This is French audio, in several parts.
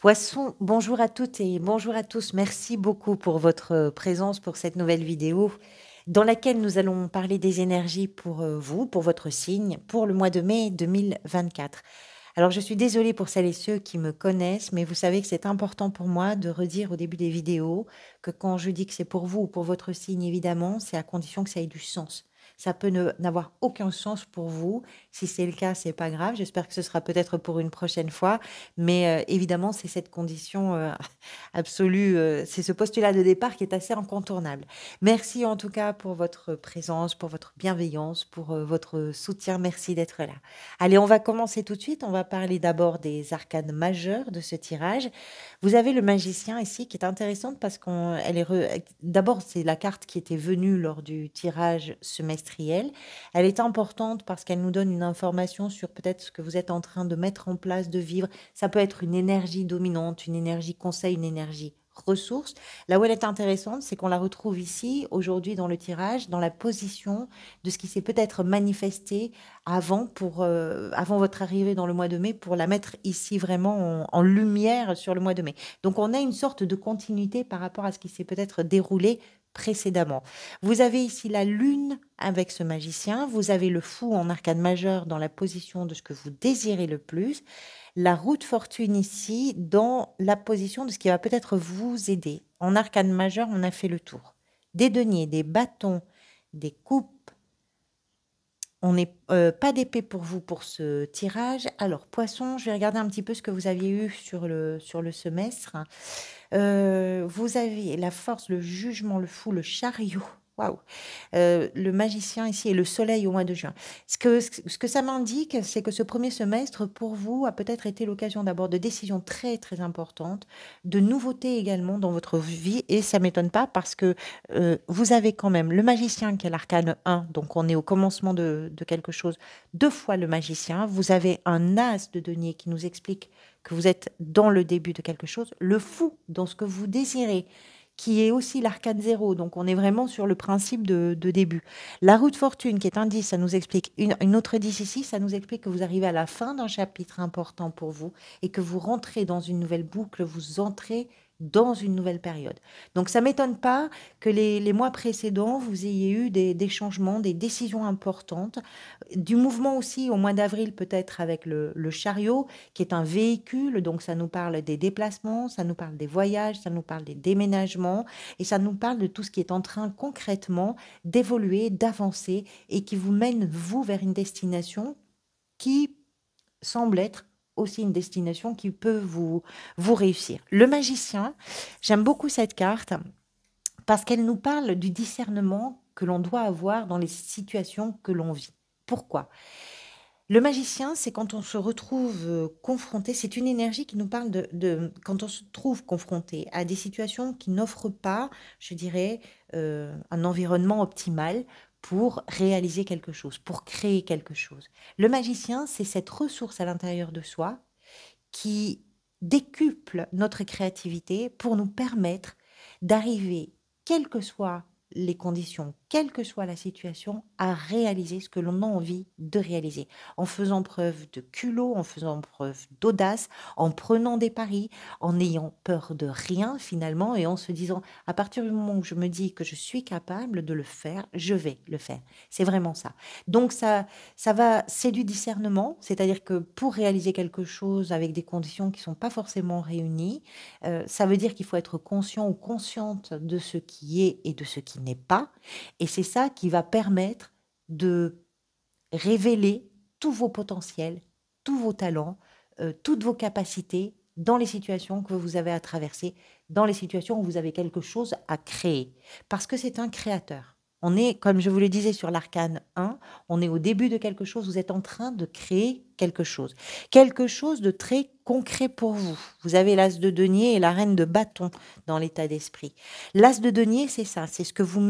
Poisson, bonjour à toutes et bonjour à tous. Merci beaucoup pour votre présence pour cette nouvelle vidéo dans laquelle nous allons parler des énergies pour vous, pour votre signe, pour le mois de mai 2024. Alors, je suis désolée pour celles et ceux qui me connaissent, mais vous savez que c'est important pour moi de redire au début des vidéos que quand je dis que c'est pour vous ou pour votre signe, évidemment, c'est à condition que ça ait du sens. Ça peut n'avoir aucun sens pour vous. Si c'est le cas, c'est pas grave. J'espère que ce sera peut-être pour une prochaine fois. Mais évidemment, c'est cette condition absolue, c'est ce postulat de départ qui est assez incontournable. Merci en tout cas pour votre présence, pour votre bienveillance, pour votre soutien. Merci d'être là. Allez, on va commencer tout de suite. On va parler d'abord des arcanes majeures de ce tirage. Vous avez le magicien ici qui est intéressante parce qu'elle est d'abord c'est la carte qui était venue lors du tirage semestriel. Elle est importante parce qu'elle nous donne une information sur peut-être ce que vous êtes en train de mettre en place, de vivre. Ça peut être une énergie dominante, une énergie conseil, une énergie ressource. Là où elle est intéressante, c'est qu'on la retrouve ici, aujourd'hui dans le tirage, dans la position de ce qui s'est peut-être manifesté avant votre arrivée dans le mois de mai, pour la mettre ici vraiment en lumière sur le mois de mai. Donc on a une sorte de continuité par rapport à ce qui s'est peut-être déroulé précédemment. Vous avez ici la lune avec ce magicien, vous avez le fou en arcane majeure dans la position de ce que vous désirez le plus, la roue de fortune ici dans la position de ce qui va peut-être vous aider. En arcane majeur, on a fait le tour. Des deniers, des bâtons, des coupes. On n'est pas d'épée pour vous pour ce tirage. Alors, poisson, je vais regarder un petit peu ce que vous aviez eu sur le semestre. Vous avez la force, le jugement, le fou, le chariot. Waouh! Le magicien ici et le soleil au mois de juin. Ce que ça m'indique, c'est que ce premier semestre, pour vous, a peut-être été l'occasion d'abord de décisions très, très importantes, de nouveautés également dans votre vie. Et ça ne m'étonne pas parce que vous avez quand même le magicien qui est l'arcane 1, donc on est au commencement de quelque chose, deux fois le magicien. Vous avez un as de denier qui nous explique que vous êtes dans le début de quelque chose, le fou dans ce que vous désirez, qui est aussi l'arcane 0, donc on est vraiment sur le principe de début. La roue de fortune, qui est un 10, ça nous explique, une autre 10 ici, ça nous explique que vous arrivez à la fin d'un chapitre important pour vous et que vous rentrez dans une nouvelle boucle, vous entrez dans une nouvelle période. Donc ça ne m'étonne pas que les mois précédents, vous ayez eu des changements, des décisions importantes, du mouvement aussi au mois d'avril peut-être avec le chariot, qui est un véhicule, donc ça nous parle des déplacements, ça nous parle des voyages, ça nous parle des déménagements, et ça nous parle de tout ce qui est en train concrètement d'évoluer, d'avancer, et qui vous mène, vous, vers une destination qui semble être aussi une destination qui peut vous réussir. Le magicien, j'aime beaucoup cette carte parce qu'elle nous parle du discernement que l'on doit avoir dans les situations que l'on vit. Pourquoi? Le magicien, c'est quand on se retrouve confronté, c'est une énergie qui nous parle quand on se trouve confronté à des situations qui n'offrent pas, je dirais, un environnement optimal pour réaliser quelque chose, pour créer quelque chose. Le magicien, c'est cette ressource à l'intérieur de soi qui décuple notre créativité pour nous permettre d'arriver, quelles que soient les conditions, quelle que soit la situation, à réaliser ce que l'on a envie de réaliser, en faisant preuve de culot, en faisant preuve d'audace, en prenant des paris, en n'ayant peur de rien finalement, et en se disant, à partir du moment où je me dis que je suis capable de le faire, je vais le faire. C'est vraiment ça. Donc c'est du discernement, c'est-à-dire que pour réaliser quelque chose avec des conditions qui ne sont pas forcément réunies, ça veut dire qu'il faut être conscient ou consciente de ce qui est et de ce qui n'est pas. Et c'est ça qui va permettre de révéler tous vos potentiels, tous vos talents, toutes vos capacités dans les situations que vous avez à traverser, dans les situations où vous avez quelque chose à créer. Parce que c'est un créateur. On est, comme je vous le disais sur l'arcane 1, on est au début de quelque chose, vous êtes en train de créer quelque chose. Quelque chose de très concret pour vous. Vous avez l'as de denier et la reine de bâton dans l'état d'esprit. L'as de denier, c'est ça, c'est ce que vous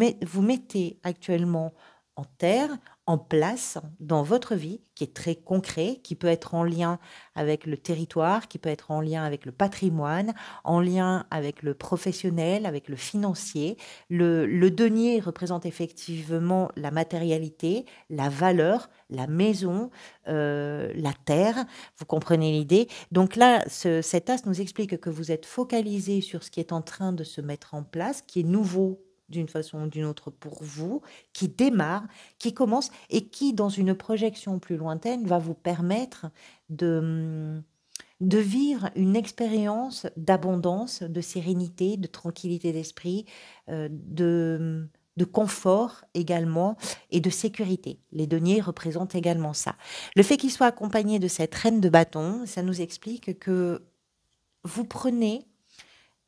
mettez actuellement en terre, en place dans votre vie, qui est très concret, qui peut être en lien avec le territoire, qui peut être en lien avec le patrimoine, en lien avec le professionnel, avec le financier. Le denier représente effectivement la matérialité, la valeur, la maison, la terre. Vous comprenez l'idée? Donc là, cet as nous explique que vous êtes focalisé sur ce qui est en train de se mettre en place, qui est nouveau d'une façon ou d'une autre pour vous, qui démarre, qui commence et qui, dans une projection plus lointaine, va vous permettre de vivre une expérience d'abondance, de sérénité, de tranquillité d'esprit, de confort également et de sécurité. Les deniers représentent également ça. Le fait qu'il soit accompagné de cette reine de bâton, ça nous explique que vous prenez,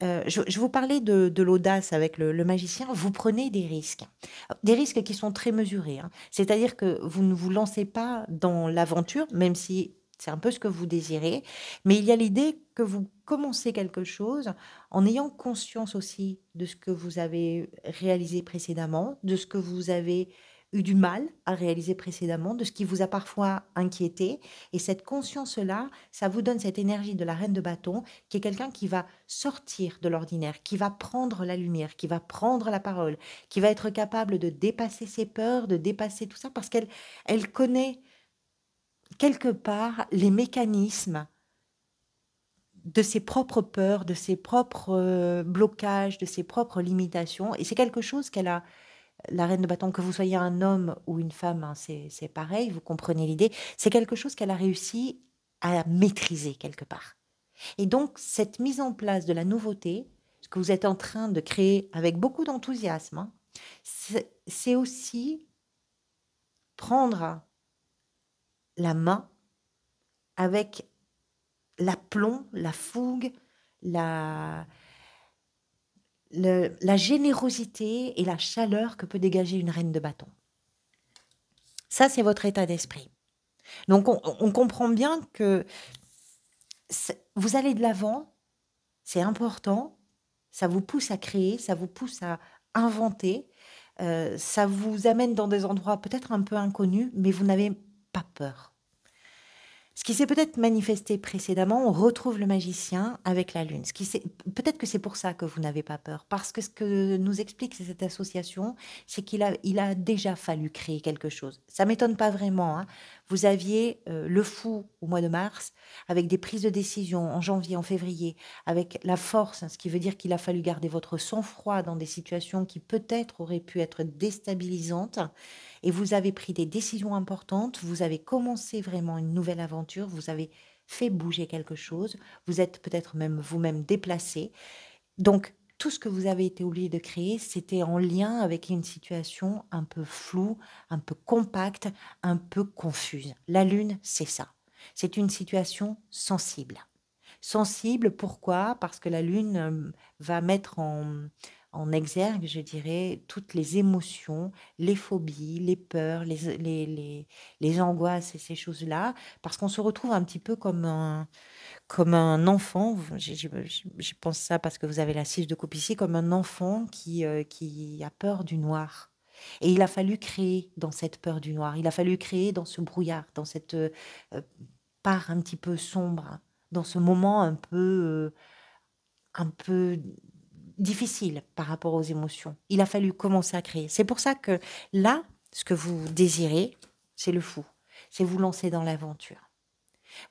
je vous parlais de l'audace avec le magicien, vous prenez des risques qui sont très mesurés, hein. C'est-à-dire que vous ne vous lancez pas dans l'aventure, même si c'est un peu ce que vous désirez, mais il y a l'idée que vous commencez quelque chose en ayant conscience aussi de ce que vous avez réalisé précédemment, de ce que vous avez eu du mal à réaliser précédemment, de ce qui vous a parfois inquiété. Et cette conscience-là, ça vous donne cette énergie de la reine de bâton, qui est quelqu'un qui va sortir de l'ordinaire, qui va prendre la lumière, qui va prendre la parole, qui va être capable de dépasser ses peurs, de dépasser tout ça, parce qu'elle connaît quelque part les mécanismes de ses propres peurs, de ses propres blocages, de ses propres limitations. Et c'est quelque chose qu'elle a, la reine de bâton, que vous soyez un homme ou une femme, hein, c'est pareil, vous comprenez l'idée, c'est quelque chose qu'elle a réussi à maîtriser quelque part. Et donc, cette mise en place de la nouveauté, ce que vous êtes en train de créer avec beaucoup d'enthousiasme, hein, c'est aussi prendre la main avec l'aplomb, la fougue, la, la générosité et la chaleur que peut dégager une reine de bâton. Ça, c'est votre état d'esprit. Donc, on comprend bien que vous allez de l'avant, c'est important, ça vous pousse à créer, ça vous pousse à inventer, ça vous amène dans des endroits peut-être un peu inconnus, mais vous n'avez pas peur. Ce qui s'est peut-être manifesté précédemment, on retrouve le magicien avec la lune. Peut-être que c'est pour ça que vous n'avez pas peur, parce que ce que nous explique cette association, c'est il a déjà fallu créer quelque chose. Ça m'étonne pas vraiment, hein. Vous aviez le fou au mois de mars, avec des prises de décision en janvier, en février, avec la force, ce qui veut dire qu'il a fallu garder votre sang-froid dans des situations qui peut-être auraient pu être déstabilisantes. Et vous avez pris des décisions importantes, vous avez commencé vraiment une nouvelle aventure, vous avez fait bouger quelque chose, vous êtes peut-être même vous-même déplacé. Donc, tout ce que vous avez été obligé de créer, c'était en lien avec une situation un peu floue, un peu compacte, un peu confuse. La Lune, c'est ça. C'est une situation sensible. Sensible, pourquoi? Parce que la Lune va mettre en exergue, je dirais, toutes les émotions, les phobies, les peurs, les angoisses et ces choses-là, parce qu'on se retrouve un petit peu comme un enfant. Je pense ça parce que vous avez la 6 de coupe ici, comme un enfant qui a peur du noir. Et il a fallu créer dans cette peur du noir, il a fallu créer dans ce brouillard, dans cette part un petit peu sombre, dans ce moment un peu difficile par rapport aux émotions. Il a fallu commencer à créer. C'est pour ça que là, ce que vous désirez, c'est le fou. C'est vous lancer dans l'aventure.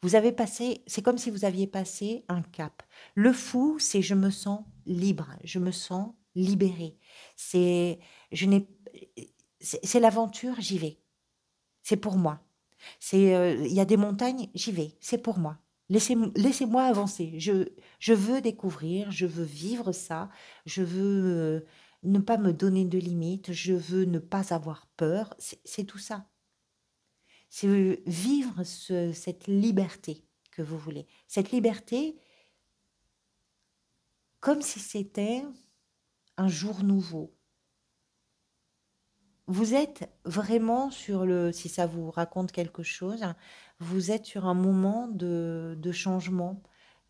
Vous avez passé, c'est comme si vous aviez passé un cap. Le fou, c'est je me sens libre, je me sens libérée. Je n'ai, c'est l'aventure, j'y vais. C'est pour moi. Il y a des montagnes, j'y vais. C'est pour moi. Laissez-moi avancer. Je veux découvrir, je veux vivre ça, je veux ne pas me donner de limites, je veux ne pas avoir peur. C'est tout ça. C'est vivre cette liberté que vous voulez. Cette liberté comme si c'était un jour nouveau. Vous êtes vraiment sur si ça vous raconte quelque chose, vous êtes sur un moment de changement.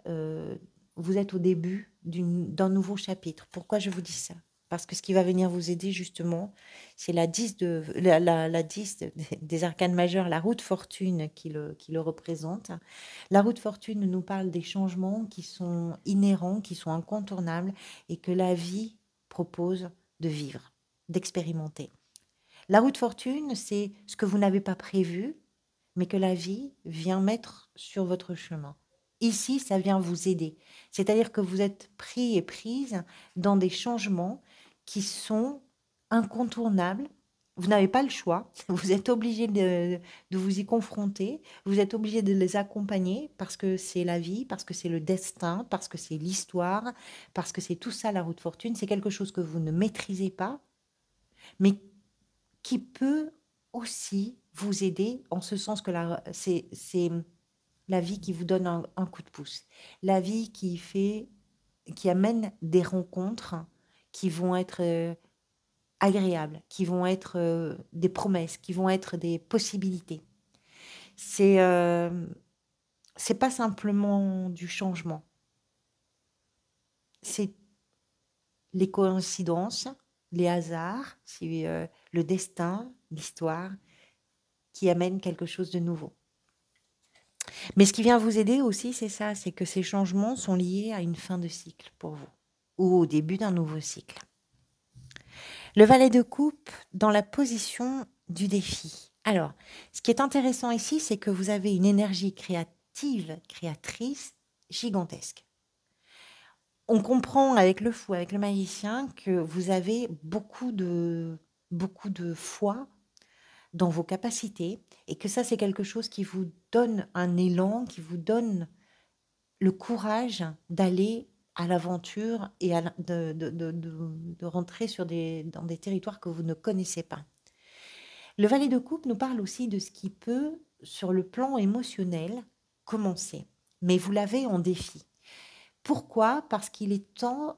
Vous êtes au début d'un nouveau chapitre. Pourquoi je vous dis ça? parce que ce qui va venir vous aider justement, c'est la 10 la 10 des arcanes majeurs, la roue de fortune qui le représente. La roue de fortune nous parle des changements qui sont inhérents, qui sont incontournables et que la vie propose de vivre, d'expérimenter. La roue de fortune, c'est ce que vous n'avez pas prévu, mais que la vie vient mettre sur votre chemin. Ici, ça vient vous aider. C'est-à-dire que vous êtes pris et prise dans des changements qui sont incontournables. Vous n'avez pas le choix. Vous êtes obligé de vous y confronter. Vous êtes obligé de les accompagner parce que c'est la vie, parce que c'est le destin, parce que c'est l'histoire, parce que c'est tout ça, la roue de fortune. C'est quelque chose que vous ne maîtrisez pas, mais qui peut aussi vous aider en ce sens que c'est la vie qui vous donne un coup de pouce. La vie qui amène des rencontres qui vont être agréables, qui vont être des promesses, qui vont être des possibilités. C'est pas simplement du changement, c'est les coïncidences, les hasards, c'est le destin, l'histoire qui amène quelque chose de nouveau. Mais ce qui vient vous aider aussi, c'est ça, c'est que ces changements sont liés à une fin de cycle pour vous, ou au début d'un nouveau cycle. Le valet de coupe dans la position du défi. Alors, ce qui est intéressant ici, c'est que vous avez une énergie créative, créatrice, gigantesque. On comprend avec le fou, avec le magicien, que vous avez beaucoup de foi dans vos capacités et que ça, c'est quelque chose qui vous donne un élan, qui vous donne le courage d'aller à l'aventure et de rentrer dans des territoires que vous ne connaissez pas. Le valet de coupe nous parle aussi de ce qui peut, sur le plan émotionnel, commencer. Mais vous l'avez en défi. Pourquoi? Parce qu'il est temps,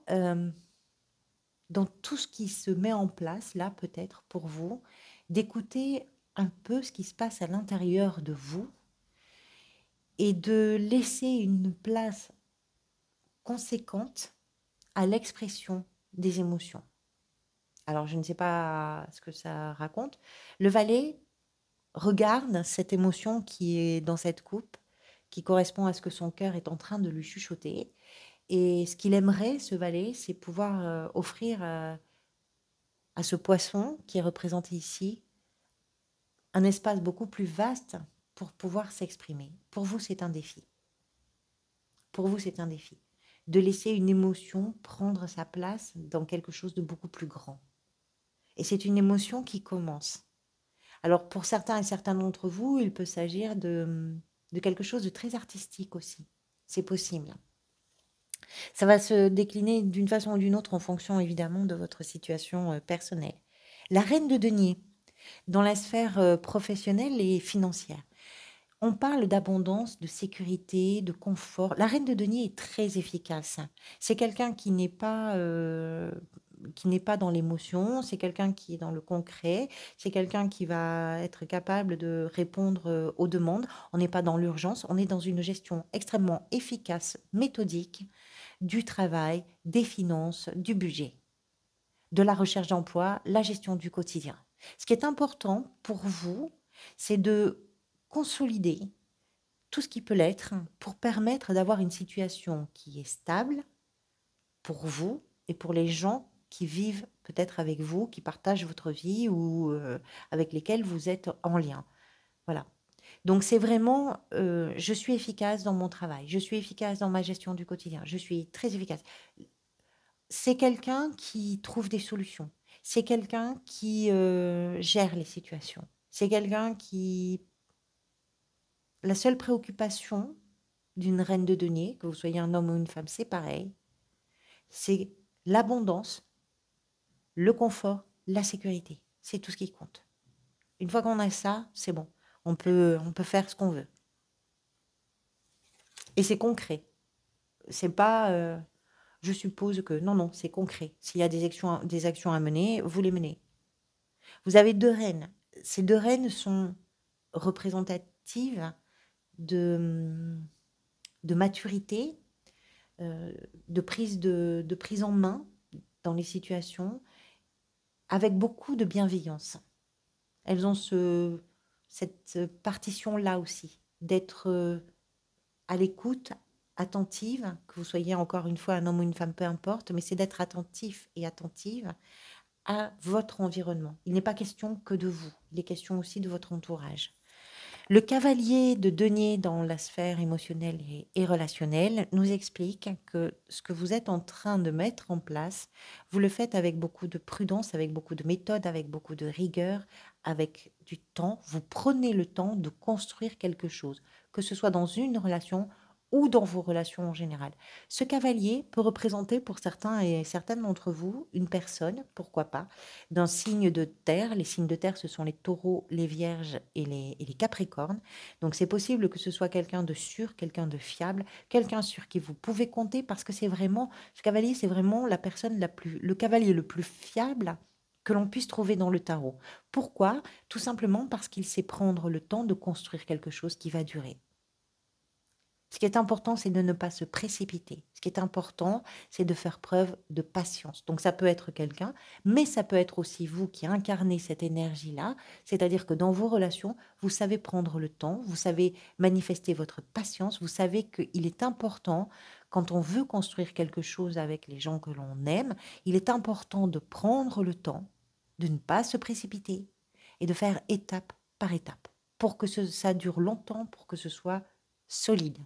dans tout ce qui se met en place, là peut-être pour vous, d'écouter un peu ce qui se passe à l'intérieur de vous et de laisser une place conséquente à l'expression des émotions. Alors, je ne sais pas ce que ça raconte. Le valet regarde cette émotion qui est dans cette coupe, qui correspond à ce que son cœur est en train de lui chuchoter. Et ce qu'il aimerait, ce valet, c'est pouvoir offrir à ce poisson qui est représenté ici un espace beaucoup plus vaste pour pouvoir s'exprimer. Pour vous, c'est un défi. Pour vous, c'est un défi. De laisser une émotion prendre sa place dans quelque chose de beaucoup plus grand. Et c'est une émotion qui commence. Alors, pour certains et certains d'entre vous, il peut s'agir de quelque chose de très artistique aussi. C'est possible. Ça va se décliner d'une façon ou d'une autre en fonction, évidemment, de votre situation personnelle. La reine de denier, dans la sphère professionnelle et financière. On parle d'abondance, de sécurité, de confort. La reine de denier est très efficace. C'est quelqu'un qui n'est pas dans l'émotion, c'est quelqu'un qui est dans le concret, c'est quelqu'un qui va être capable de répondre aux demandes. On n'est pas dans l'urgence, on est dans une gestion extrêmement efficace, méthodique du travail, des finances, du budget, de la recherche d'emploi, la gestion du quotidien. Ce qui est important pour vous, c'est de consolider tout ce qui peut l'être pour permettre d'avoir une situation qui est stable pour vous et pour les gens qui vivent peut-être avec vous, qui partagent votre vie ou avec lesquels vous êtes en lien. Voilà. Donc c'est vraiment, je suis efficace dans mon travail, je suis efficace dans ma gestion du quotidien, je suis très efficace. C'est quelqu'un qui trouve des solutions, c'est quelqu'un qui gère les situations, c'est quelqu'un qui... La seule préoccupation d'une reine de denier, que vous soyez un homme ou une femme, c'est pareil, c'est l'abondance, le confort, la sécurité. C'est tout ce qui compte. Une fois qu'on a ça, c'est bon. On peut faire ce qu'on veut. Et c'est concret. C'est pas, je suppose que... Non, non, c'est concret. S'il y a des actions à mener, vous les menez. Vous avez 2 reines. Ces 2 reines sont représentatives de maturité, de prise en main, dans les situations avec beaucoup de bienveillance. Elles ont cette partition-là aussi, d'être à l'écoute, attentive, que vous soyez encore une fois un homme ou une femme, peu importe, mais c'est d'être attentif et attentive à votre environnement. Il n'est pas question que de vous, il est question aussi de votre entourage. Le cavalier de denier dans la sphère émotionnelle et relationnelle nous explique que ce que vous êtes en train de mettre en place, vous le faites avec beaucoup de prudence, avec beaucoup de méthode, avec beaucoup de rigueur, avec du temps. Vous prenez le temps de construire quelque chose, que ce soit dans une relation ou dans vos relations en général. Ce cavalier peut représenter pour certains et certaines d'entre vous une personne, pourquoi pas, d'un signe de terre. Les signes de terre, ce sont les taureaux, les vierges et les capricornes. Donc c'est possible que ce soit quelqu'un de sûr, quelqu'un de fiable, quelqu'un sur qui vous pouvez compter, parce que c'est vraiment, ce cavalier, c'est vraiment la personne le cavalier le plus fiable que l'on puisse trouver dans le tarot. Pourquoi? Tout simplement parce qu'il sait prendre le temps de construire quelque chose qui va durer. Ce qui est important, c'est de ne pas se précipiter. Ce qui est important, c'est de faire preuve de patience. Donc ça peut être quelqu'un, mais ça peut être aussi vous qui incarnez cette énergie-là. C'est-à-dire que dans vos relations, vous savez prendre le temps, vous savez manifester votre patience, vous savez qu'il est important, quand on veut construire quelque chose avec les gens que l'on aime, il est important de prendre le temps, de ne pas se précipiter et de faire étape par étape pour que ça dure longtemps, pour que ce soit solide.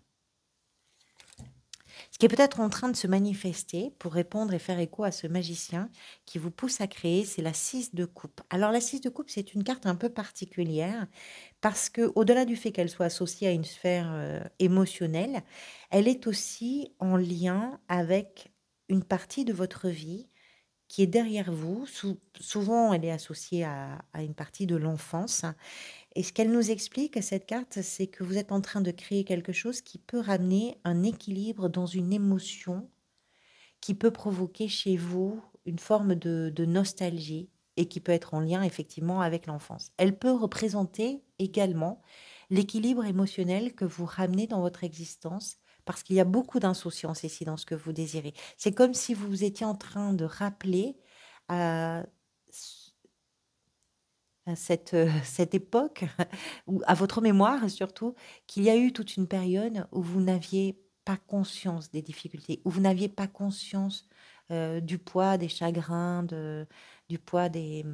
Ce qui est peut-être en train de se manifester pour répondre et faire écho à ce magicien qui vous pousse à créer, c'est la 6 de coupe. Alors la 6 de coupe, c'est une carte un peu particulière parce que au-delà du fait qu'elle soit associée à une sphère émotionnelle, elle est aussi en lien avec une partie de votre vie qui est derrière vous. Souvent, elle est associée à une partie de l'enfance. Et ce qu'elle nous explique, cette carte, c'est que vous êtes en train de créer quelque chose qui peut ramener un équilibre dans une émotion, qui peut provoquer chez vous une forme de nostalgie et qui peut être en lien effectivement avec l'enfance. Elle peut représenter également l'équilibre émotionnel que vous ramenez dans votre existence, parce qu'il y a beaucoup d'insouciance ici dans ce que vous désirez. C'est comme si vous étiez en train de rappeler à cette époque, ou à votre mémoire surtout, qu'il y a eu toute une période où vous n'aviez pas conscience des difficultés, où vous n'aviez pas conscience du poids des chagrins, du poids des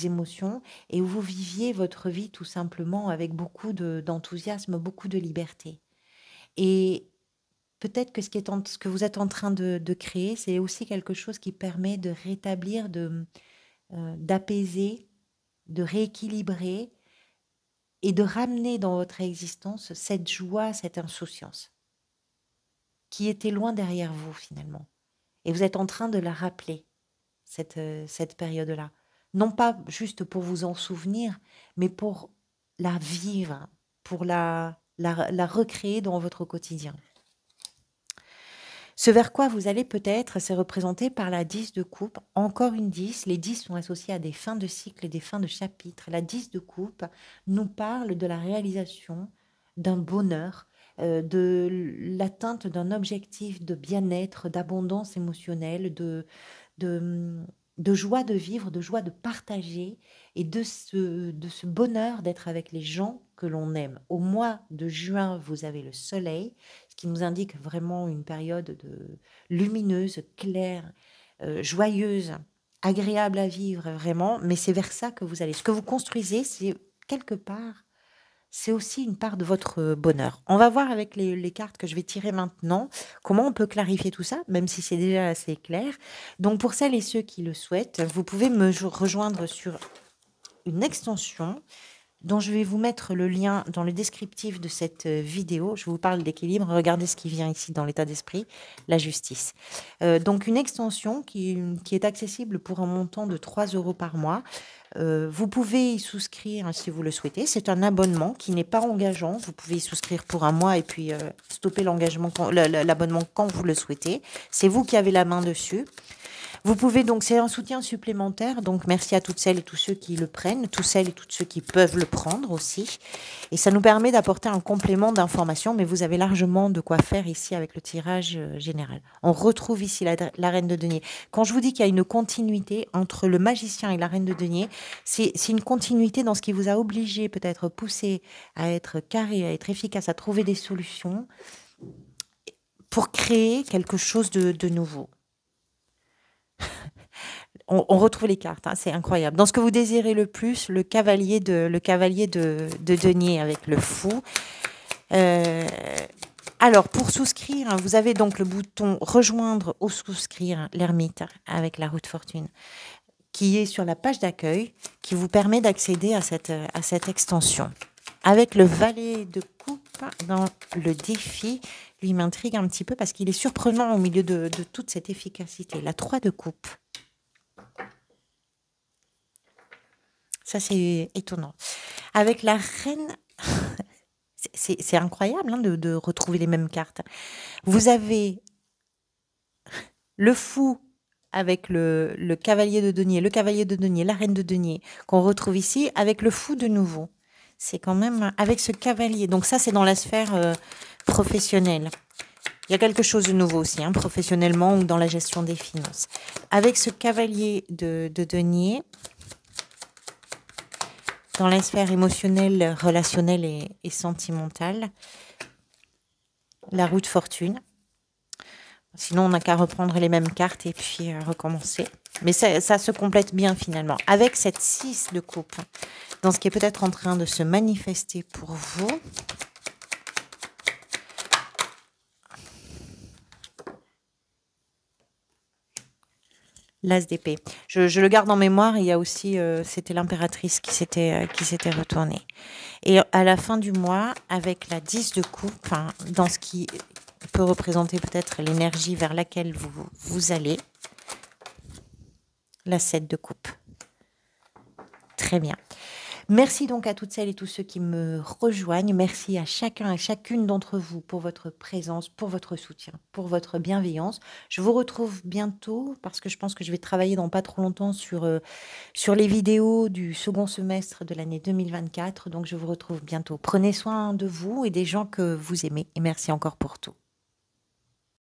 émotions, et où vous viviez votre vie tout simplement avec beaucoup d'enthousiasme, beaucoup de liberté. Et peut-être que ce que vous êtes en train de créer, c'est aussi quelque chose qui permet de rétablir, d'apaiser, de rééquilibrer et de ramener dans votre existence cette joie, cette insouciance qui était loin derrière vous finalement. Et vous êtes en train de la rappeler, cette période-là. Non pas juste pour vous en souvenir, mais pour la vivre, pour la recréer dans votre quotidien. Ce vers quoi vous allez peut-être, c'est représenté par la 10 de coupe. Encore une 10, les 10 sont associés à des fins de cycle et des fins de chapitre. La 10 de coupe nous parle de la réalisation d'un bonheur, de l'atteinte d'un objectif de bien-être, d'abondance émotionnelle, de joie de vivre, de joie de partager et de ce bonheur d'être avec les gens que l'on aime. Au mois de juin, vous avez le soleil, ce qui nous indique vraiment une période lumineuse, claire, joyeuse, agréable à vivre vraiment, mais c'est vers ça que vous allez. Ce que vous construisez, c'est quelque part, c'est aussi une part de votre bonheur. On va voir avec les cartes que je vais tirer maintenant comment on peut clarifier tout ça, même si c'est déjà assez clair. Donc pour celles et ceux qui le souhaitent, vous pouvez me rejoindre sur une extension dont je vais vous mettre le lien dans le descriptif de cette vidéo. Je vous parle d'équilibre. Regardez ce qui vient ici dans l'état d'esprit, la justice. Donc une extension qui est accessible pour un montant de 3 € par mois. Vous pouvez y souscrire si vous le souhaitez. C'est un abonnement qui n'est pas engageant. Vous pouvez y souscrire pour un mois et puis stopper l'abonnement quand vous le souhaitez. C'est vous qui avez la main dessus. Vous pouvez donc, c'est un soutien supplémentaire, donc merci à toutes celles et tous ceux qui le prennent, tous celles et tous ceux qui peuvent le prendre aussi. Et ça nous permet d'apporter un complément d'information, mais vous avez largement de quoi faire ici avec le tirage général. On retrouve ici la reine de denier. Quand je vous dis qu'il y a une continuité entre le magicien et la reine de denier, c'est une continuité dans ce qui vous a obligé, peut-être poussé à être carré, à être efficace, à trouver des solutions pour créer quelque chose de nouveau. On retrouve les cartes, hein, c'est incroyable. Dans ce que vous désirez le plus, le cavalier de denier avec le fou. Alors, pour souscrire, hein, vous avez donc le bouton rejoindre ou souscrire l'ermite avec la roue de fortune qui est sur la page d'accueil, qui vous permet d'accéder à cette extension. Avec le valet de coupe dans le défi, lui m'intrigue un petit peu parce qu'il est surprenant au milieu de toute cette efficacité. La 3 de coupe. Ça, c'est étonnant. Avec la reine, c'est incroyable hein, de retrouver les mêmes cartes. Vous avez le fou avec le cavalier de denier, la reine de denier, qu'on retrouve ici, avec le fou de nouveau. C'est quand même avec ce cavalier. Donc ça, c'est dans la sphère professionnelle. Il y a quelque chose de nouveau aussi, hein, professionnellement ou dans la gestion des finances. Avec ce cavalier de denier, dans la sphère émotionnelle, relationnelle et sentimentale, la roue de fortune. Sinon, on n'a qu'à reprendre les mêmes cartes et puis recommencer. Mais ça se complète bien finalement. Avec cette 6 de coupe, dans ce qui est peut-être en train de se manifester pour vous. L'as d'épée. Je le garde en mémoire. Il y a aussi, c'était l'impératrice qui s'était retournée. Et à la fin du mois, avec la 10 de coupe, hein, dans ce qui peut représenter peut-être l'énergie vers laquelle vous allez, la 7 de coupe. Très bien. Merci donc à toutes celles et tous ceux qui me rejoignent. Merci à chacun et chacune d'entre vous pour votre présence, pour votre soutien, pour votre bienveillance. Je vous retrouve bientôt parce que je pense que je vais travailler dans pas trop longtemps sur les vidéos du second semestre de l'année 2024. Donc je vous retrouve bientôt. Prenez soin de vous et des gens que vous aimez. Et merci encore pour tout.